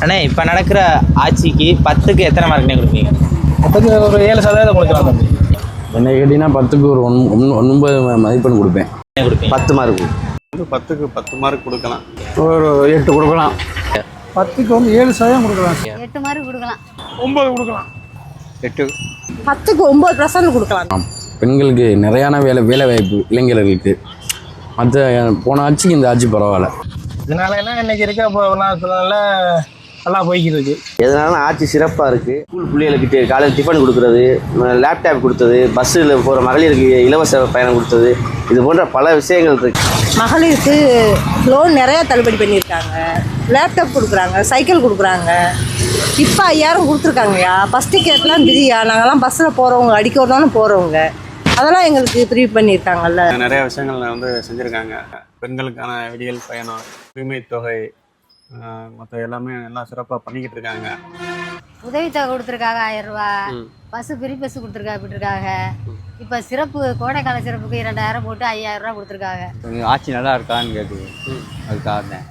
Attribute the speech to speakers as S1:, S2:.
S1: அண்ணே இப்போ நடக்கிற ஆட்சிக்கு 10க்கு எத்தனை மார்க்னே கொடுப்பீங்க?
S2: 10க்கு ஒரு 7% கொடுக்கலாம் தம்பி.
S3: என்ன கேட்டீங்கன்னா 10க்கு ஒரு 9 மதிப்பெண் கொடுப்பேன்.
S1: 10 மார்க்.
S4: 10க்கு 10 மார்க் கொடுக்கலாம்.
S3: ஒரு 8 கொடுக்கலாம்.
S2: 10க்கு வந்து 7% கொடுக்கலாம்.
S5: 8 மார்க் கொடுக்கலாம்.
S2: 9 கொடுக்கலாம்.
S4: 8.
S6: 10க்கு 9% கொடுக்கலாம்.
S3: பெண்களுக்கு நிறையான வேலை வாய்ப்பு இளைஞர்களுக்கு. மற்ற போன ஆட்சிக்கு இந்த ஆட்சி பரவாயில்ல.
S2: இதனால என்ன இன்னைக்கு இருக்க நல்லா போய்கிட்டு இருக்கு.
S7: எதனால ஆட்சி சிறப்பாக இருக்குது. ஸ்கூல் பிள்ளைகளுக்கு காலையில் டிஃபன் கொடுக்குறது, லேப்டாப் கொடுத்தது, பஸ்ஸில் போகிற மகளிருக்கு இலவச பயணம் கொடுத்தது, இது போன்ற பல விஷயங்கள் இருக்குது.
S6: மகளிருக்கு லோன் நிறையா தள்ளுபடி பண்ணியிருக்காங்க. லேப்டாப் கொடுக்குறாங்க, சைக்கிள் கொடுக்குறாங்க. இப்போ 5000 கொடுத்துருக்காங்கய்யா. ஃபஸ்ட் டிக்கெட்லாம் ஃப்ரீயா. நாங்கள்லாம் பஸ்ஸில் போகிறவங்க, அடிக்க வரணும்னு போகிறவங்க, அதெல்லாம் எங்களுக்கு ஃப்ரீ பண்ணியிருக்காங்கல்ல.
S4: நிறைய விஷயங்கள் வந்து செஞ்சுருக்காங்க. பெண்களுக்கான விடியல் பயணம், உரிமை தொகை, மற்ற எல்லாமே எல்லாம் சிறப்பாக பண்ணிக்கிட்டு இருக்காங்க.
S5: உதவித்தொகை கொடுத்துருக்காங்க 1000 ரூபா. ஃப்ரீ பஸ் விட்டுருக்காங்க. இப்போ சிறப்பு கோடைக்கால சிறப்புக்கு 2000 போட்டு 5000 ரூபா கொடுத்துருக்காங்க.
S8: ஆட்சி நல்லா இருக்கான்னு கேட்குது. அதுக்காக